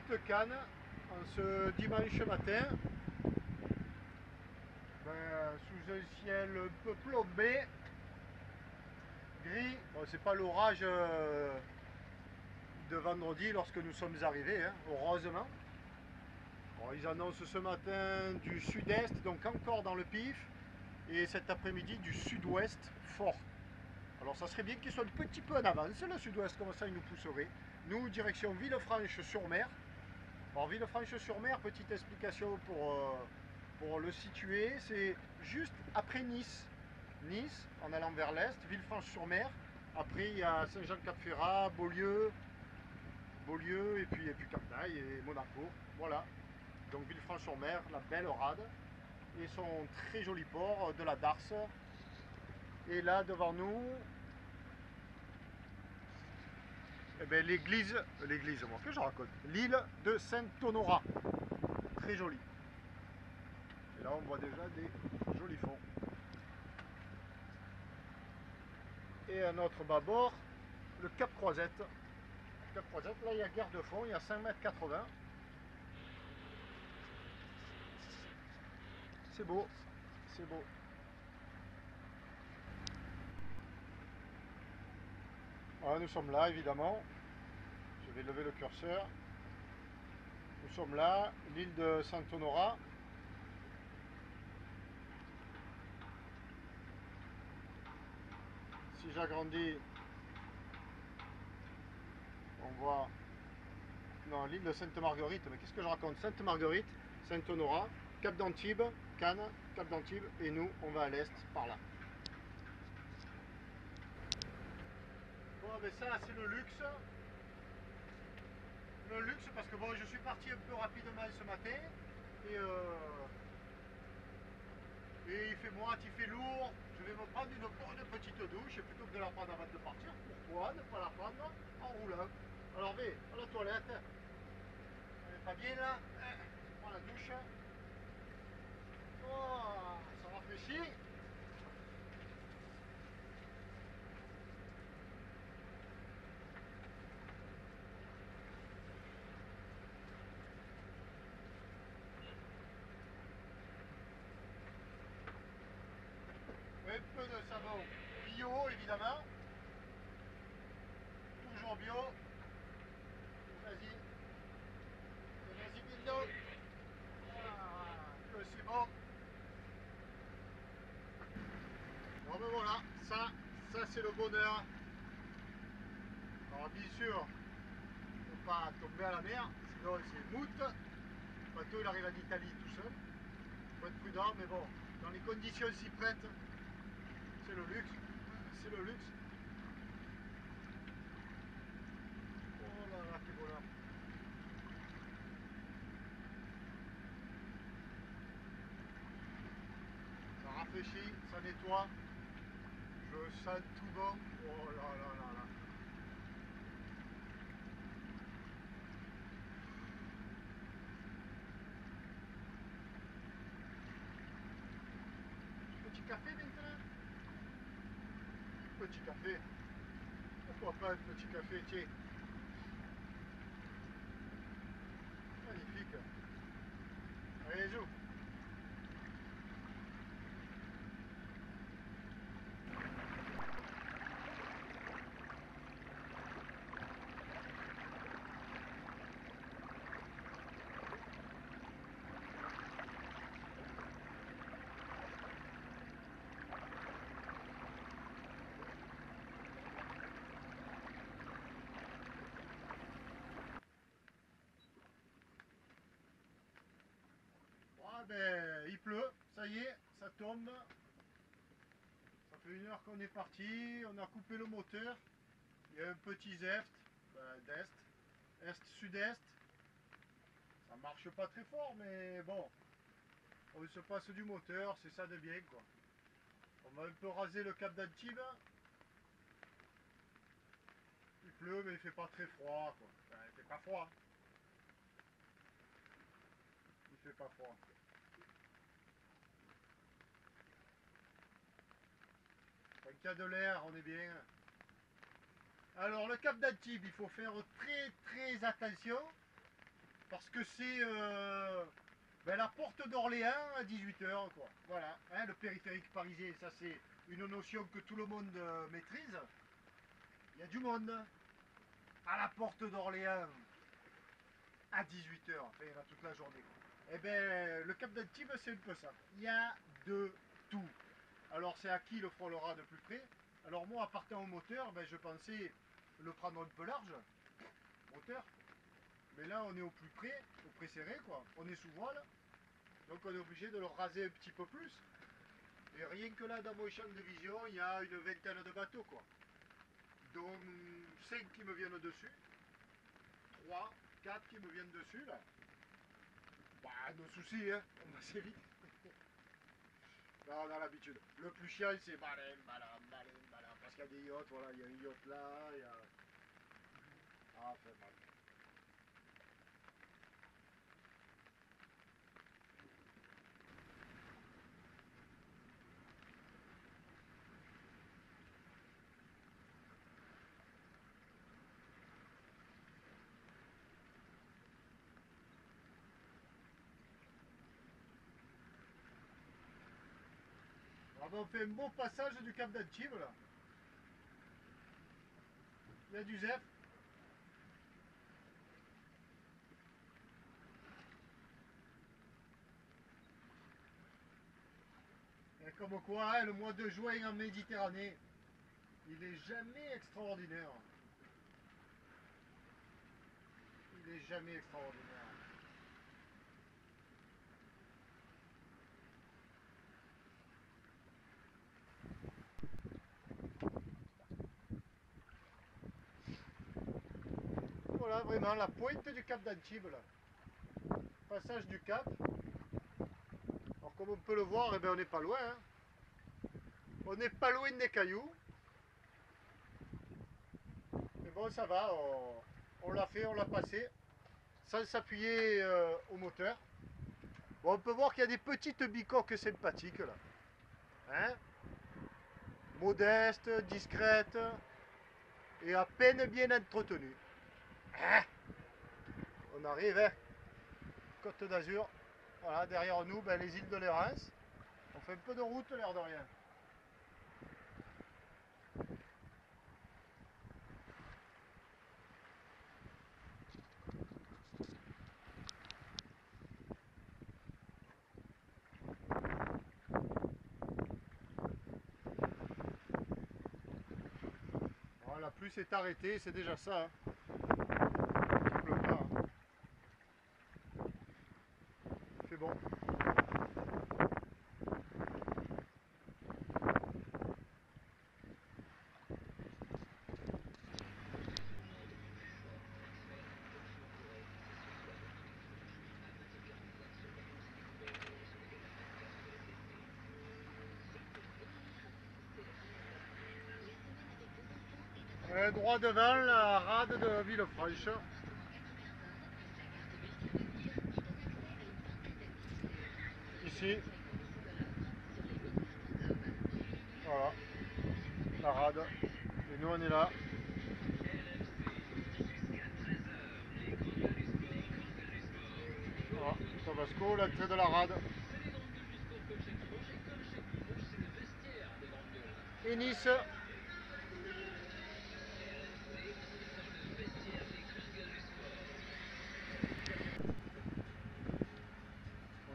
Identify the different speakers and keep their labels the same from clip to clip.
Speaker 1: petite canne en ce dimanche matin, sous un ciel un peu plombé, gris. Bon, c'est pas l'orage de vendredi lorsque nous sommes arrivés, hein, heureusement. Bon, ils annoncent ce matin du sud-est, donc encore dans le pif, et cet après-midi du sud-ouest fort. Alors ça serait bien qu'il soit un petit peu en avance, le sud-ouest, comme ça il nous pousserait. Nous, direction Villefranche-sur-Mer. Alors Villefranche-sur-Mer, petite explication pour le situer, c'est juste après Nice. Nice, en allant vers l'est, Villefranche-sur-Mer. Après, il y a Saint-Jean-Cap-Ferrat, Beaulieu, et puis Cap-d'Aille et Monaco. Voilà. Donc Villefranche-sur-Mer, la belle rade. Et son très joli port de la Darse. Et là, devant nous, eh ben, l'église, moi que je raconte, l'île de Saint-Honorat. Très jolie. Et là, on voit déjà des jolis fonds. Et à notre bâbord, le Cap Croisette. Cap Croisette, là, il y a guerre de fond, il y a 5,80 m. C'est beau, c'est beau. Voilà, nous sommes là, évidemment. Je vais lever le curseur. Nous sommes là, l'île de Saint-Honorat. Si j'agrandis, on voit... Non, l'île de Sainte-Marguerite, mais qu'est-ce que je raconte? Sainte-Marguerite, Saint-Honorat, Cap d'Antibes, Cannes, Cap d'Antibes, et nous, on va à l'est, par là. Bon, mais ça, c'est le luxe. Le luxe, parce que bon, je suis parti un peu rapidement ce matin, et il fait moite, il fait lourd. Je vais me prendre une bonne petite douche, plutôt que de la prendre avant de partir. Pourquoi ne pas la prendre en roulant? Alors, vais à la toilette. Elle est pas bien là. Je prends la douche. Oh, ça rafraîchit. Un peu de savon bio, évidemment. Toujours bio. Vas-y. Vas-y, Bindo. Ah, c'est bon. Bon ben voilà, ça c'est le bonheur. Alors bien sûr, il ne faut pas tomber à la mer, sinon c'est moute. Le bateau il arrive en Italie tout seul. Il faut être prudent, mais bon, dans les conditions s'y prêtent, c'est le luxe. C'est le luxe. Oh là là, quel bonheur. Ça rafraîchit, ça nettoie. Je sens tout bon. Oh là là là là. Petit café maintenant? Petit café. Pourquoi pas un petit café, tiens. Magnifique. Allez, zou. Ah ben, il pleut, ça y est, ça tombe. Ça fait 1 heure qu'on est parti, on a coupé le moteur. Il y a un petit zeft, d'est, est-sud-est. Ça marche pas très fort, mais bon, on se passe du moteur, c'est ça de bien quoi. On va un peu raser le cap d'Antibes. Il pleut, mais il fait pas très froid quoi. Enfin, il fait pas froid. Il fait pas froid. Tant qu'il y a de l'air, on est bien. Alors le cap d'Antibes, il faut faire très très attention. Parce que c'est ben, la porte d'Orléans à 18h, quoi. Voilà, hein, le périphérique parisien, ça c'est une notion que tout le monde maîtrise. Il y a du monde à la porte d'Orléans à 18h, enfin il y en a toute la journée. Et ben le Cap d'Antibes c'est un peu ça. Il y a de tout. Alors c'est à qui le frôlera de plus près. Alors moi, partant au moteur, ben, je pensais le prendre un peu large, moteur. Mais là on est au plus près, au près serré quoi. On est sous voile. Donc on est obligé de le raser un petit peu plus. Et rien que là dans mon champ de vision, il y a une vingtaine de bateaux quoi. Dont 5 qui me viennent dessus. 3, 4 qui me viennent dessus là. Bah, nos soucis, hein, on va assez vite. Là, on a l'habitude. Le plus chiant, c'est baleine, parce qu'il y a des yachts, voilà, il y a un yacht là, il y a... Ah, enfin, mal. Ah, ben, on fait un beau passage du Cap d'Antibes, là. Il y a du zef. Et comme quoi, hein, le mois de juin en Méditerranée, il est jamais extraordinaire. Il est jamais extraordinaire. Voilà, vraiment, la pointe du Cap d'Antibes, là. Passage du Cap. Alors, comme on peut le voir, eh ben, on n'est pas loin, hein. On n'est pas loin des cailloux. Mais bon, ça va, on l'a fait, on l'a passé, sans s'appuyer au moteur. Bon, on peut voir qu'il y a des petites bicoques sympathiques là. Hein, modestes, discrètes et à peine bien entretenues. Hein, on arrive, hein, Côte d'Azur. Voilà, derrière nous, ben, les îles de Lérins. On fait un peu de route, l'air de rien. Voilà, la pluie s'est arrêtée, c'est déjà ça. Hein. Il pleut pas. Hein. Il fait bon. Droit devant la rade de Villefranche. Ici. Voilà. La rade. Et nous on est là. Voilà. Tabasco, l'entrée de la rade. Et Nice.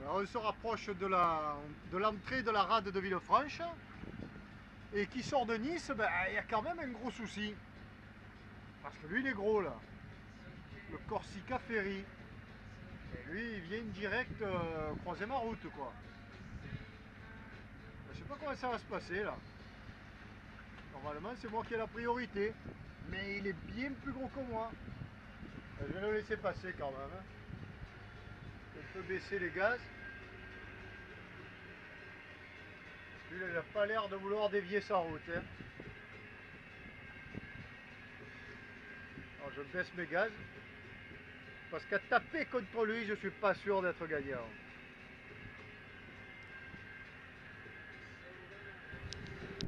Speaker 1: Voilà, on se rapproche de l'entrée de la rade de Villefranche. Et qui sort de Nice, ben, il y a quand même un gros souci. Parce que lui il est gros là. Le Corsica Ferry. Et lui il vient direct croiser ma route quoi. Je sais pas comment ça va se passer là. Normalement c'est moi qui ai la priorité. Mais il est bien plus gros que moi. Je vais le laisser passer quand même. Hein. On peut baisser les gaz. Lui il n'a pas l'air de vouloir dévier sa route. Hein. Alors je baisse mes gaz. Parce qu'à taper contre lui, je suis pas sûr d'être gagnant.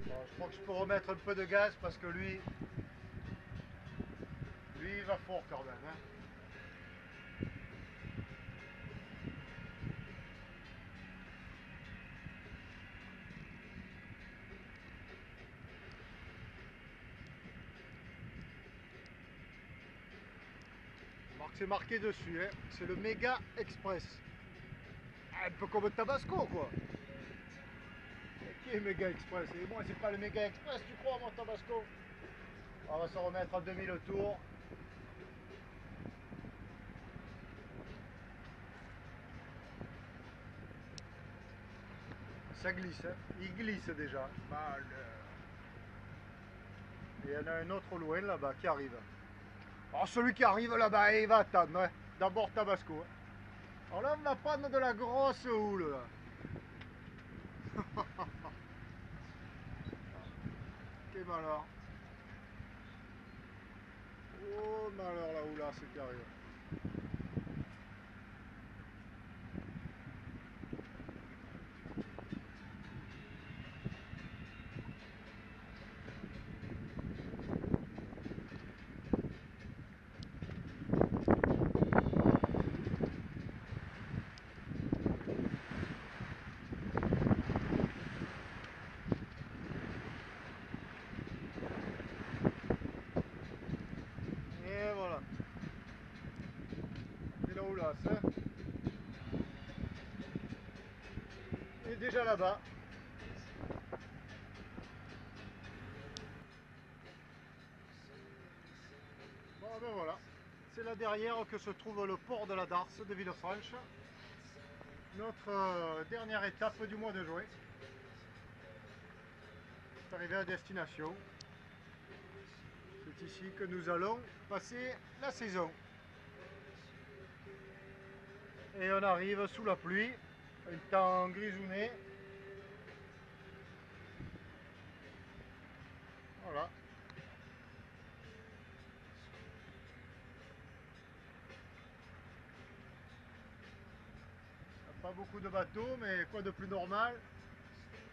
Speaker 1: Bon, je crois que je peux remettre un peu de gaz parce que lui il va fort quand même. Hein. marque, c'est marqué dessus, hein. C'est le Méga Express. Un peu comme le Tabasco, quoi. Et qui est Méga Express? Et moi, c'est pas le Méga Express, tu crois, mon Tabasco? On va se remettre à 2000 tours. Ça glisse, hein. Il glisse déjà. Mal. Et il y en a un autre loin là-bas qui arrive. Alors celui qui arrive là-bas, il va attendre. Hein. D'abord Tabasco. Hein. Alors là, on va prendre de la grosse houle. Là. Quel malheur. Oh malheur la houle, c'est qui arrive. Et voilà. C'est la houlasse. Hein. Il est déjà là-bas. Bon ben voilà. C'est là derrière que se trouve le port de la Darse de Villefranche. Notre dernière étape du mois de juin. C'est arrivé à destination. C'est ici que nous allons passer la saison. Et on arrive sous la pluie, un temps grisouné. Voilà. Pas beaucoup de bateaux, mais quoi de plus normal,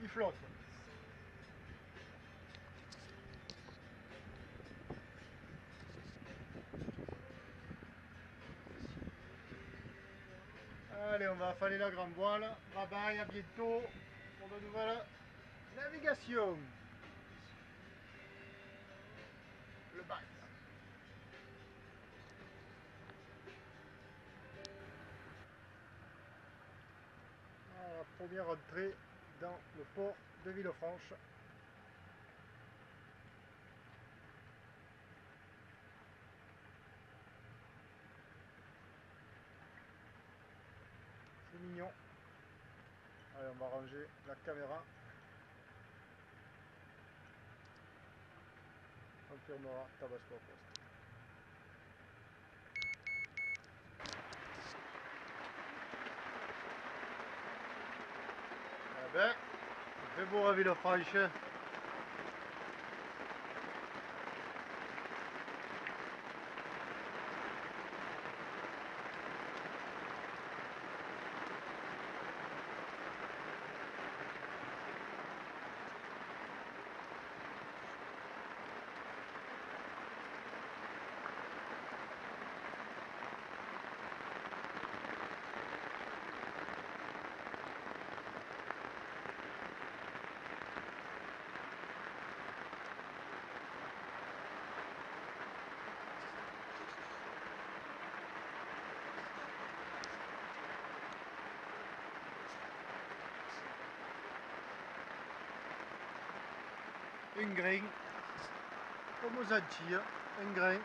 Speaker 1: ils flottent. Allez, on va affaler la grande voile. Bye bye, à bientôt pour de nouvelles navigations. Le bac. La première entrée dans le port de Villefranche. C'est mignon. Allez, on va ranger la caméra. On firmera Tabasco Post. Eh ben, il fait beau à Villefranche. Un grain, comme aux Antilles, un grain.